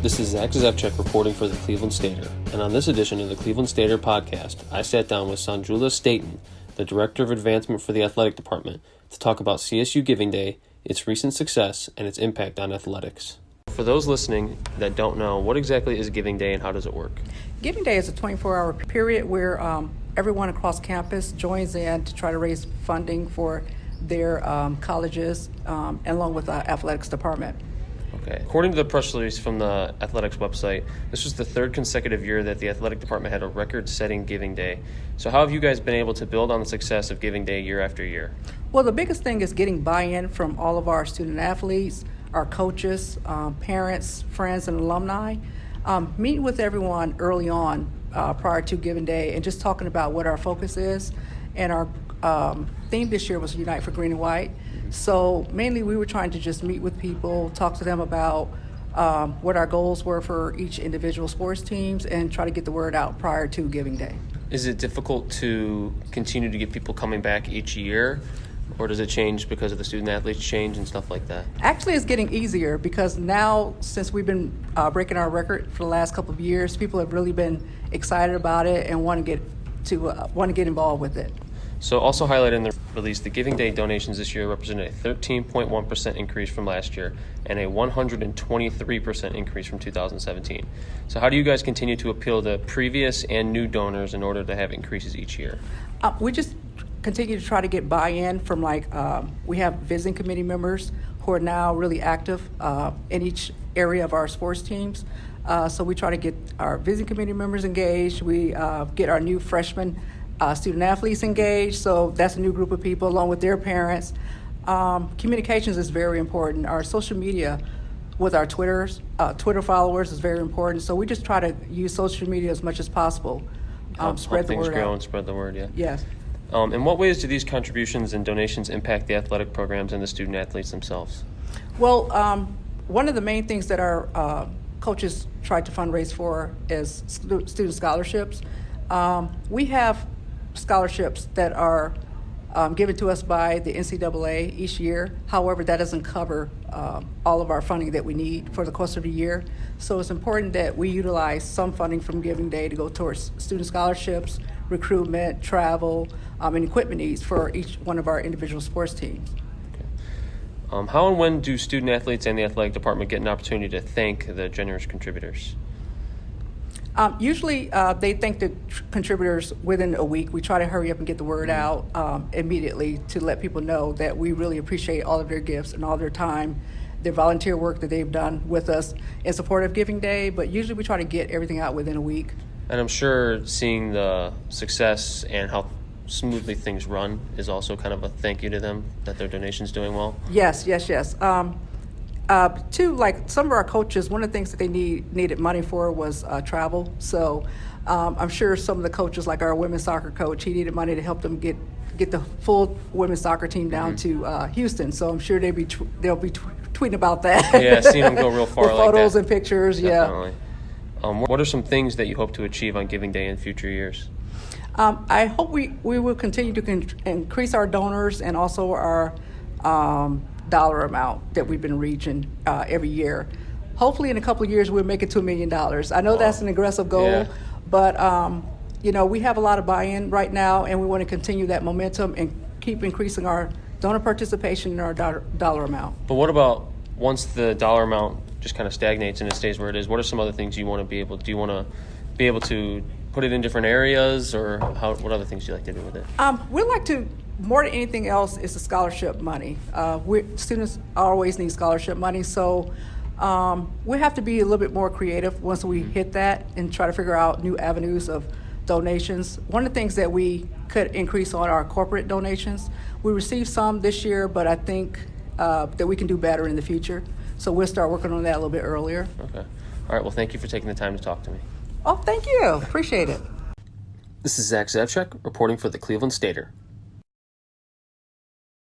This is Zak Zevchik reporting for the Cleveland Stater, and on this edition of the Cleveland Stater podcast, I sat down with Sanjula Staton, the Director of Advancement for the Athletic Department, to talk about CSU Giving Day, its recent success, and its impact on athletics. For those listening that don't know, what exactly is Giving Day and how does it work? Giving Day is a 24-hour period where everyone across campus joins in to try to raise funding for their colleges along with the athletics department. Okay. According to the press release from the athletics website, this was the third consecutive year that the athletic department had a record-setting Giving Day. So how have you guys been able to build on the success of Giving Day year after year? Well, the biggest thing is getting buy-in from all of our student athletes, our coaches, parents, friends, and alumni. Meeting with everyone early on prior to Giving Day and just talking about what our focus is. And our theme this year was Unite for Green and White. So mainly we were trying to just meet with people, talk to them about what our goals were for each individual sports teams and try to get the word out prior to Giving Day. Is it difficult to continue to get people coming back each year, or does it change because of the student athletes change and stuff like that? Actually, it's getting easier because now, since we've been breaking our record for the last couple of years, people have really been excited about it and want to get involved with it. So also highlighted in the release, the Giving Day donations this year represented a 13.1% increase from last year and a 123% increase from 2017. So how do you guys continue to appeal to previous and new donors in order to have increases each year? We just continue to try to get buy-in from we have visiting committee members who are now really active in each area of our sports teams. So we try to get our visiting committee members engaged. We get our new freshmen student athletes engaged, so that's a new group of people along with their parents. Communications is very important. Our social media with our Twitter followers is very important, so we just try to use social media as much as possible. Spread the word out. Grow and spread the word, yeah. Yes. In what ways do these contributions and donations impact the athletic programs and the student athletes themselves? Well, one of the main things that our coaches try to fundraise for is student scholarships. We have scholarships that are given to us by the NCAA each year. However, that doesn't cover all of our funding that we need for the course of the year. So it's important that we utilize some funding from Giving Day to go towards student scholarships, recruitment, travel, and equipment needs for each one of our individual sports teams. Okay. How and when do student athletes and the athletic department get an opportunity to thank the generous contributors? Usually they thank the contributors within a week. We try to hurry up and get the word out immediately to let people know that we really appreciate all of their gifts and all their time, their volunteer work that they've done with us in support of Giving Day. But usually we try to get everything out within a week. And I'm sure seeing the success and how smoothly things run is also kind of a thank you to them that their donation's doing well. Yes. Too, like some of our coaches, one of the things that they needed money for was travel. So I'm sure some of the coaches, like our women's soccer coach, he needed money to help them get the full women's soccer team down to Houston. So I'm sure they'll be tweeting about that. Yeah, seeing them go real far with like photos that. and pictures. Definitely. Yeah. What are some things that you hope to achieve on Giving Day in future years? I hope we will continue to increase our donors and also our dollar amount that we've been reaching every year. Hopefully in a couple of years we'll make it to $1 million. I know that's an aggressive goal, but we have a lot of buy-in right now and we want to continue that momentum and keep increasing our donor participation and our dollar amount. But what about once the dollar amount just kind of stagnates and it stays where it is? What are some other things you want to be able to do? You want to be able to put it in different areas, or what other things do you like to do with it? We'd like to, more than anything else, is the scholarship money. Students always need scholarship money, so we have to be a little bit more creative once we hit that and try to figure out new avenues of donations. One of the things that we could increase on our corporate donations. We received some this year, but I think that we can do better in the future. So we'll start working on that a little bit earlier. Okay. All right. Well, thank you for taking the time to talk to me. Oh, thank you. Appreciate it. This is Zak Zevchik reporting for the Cleveland Stater.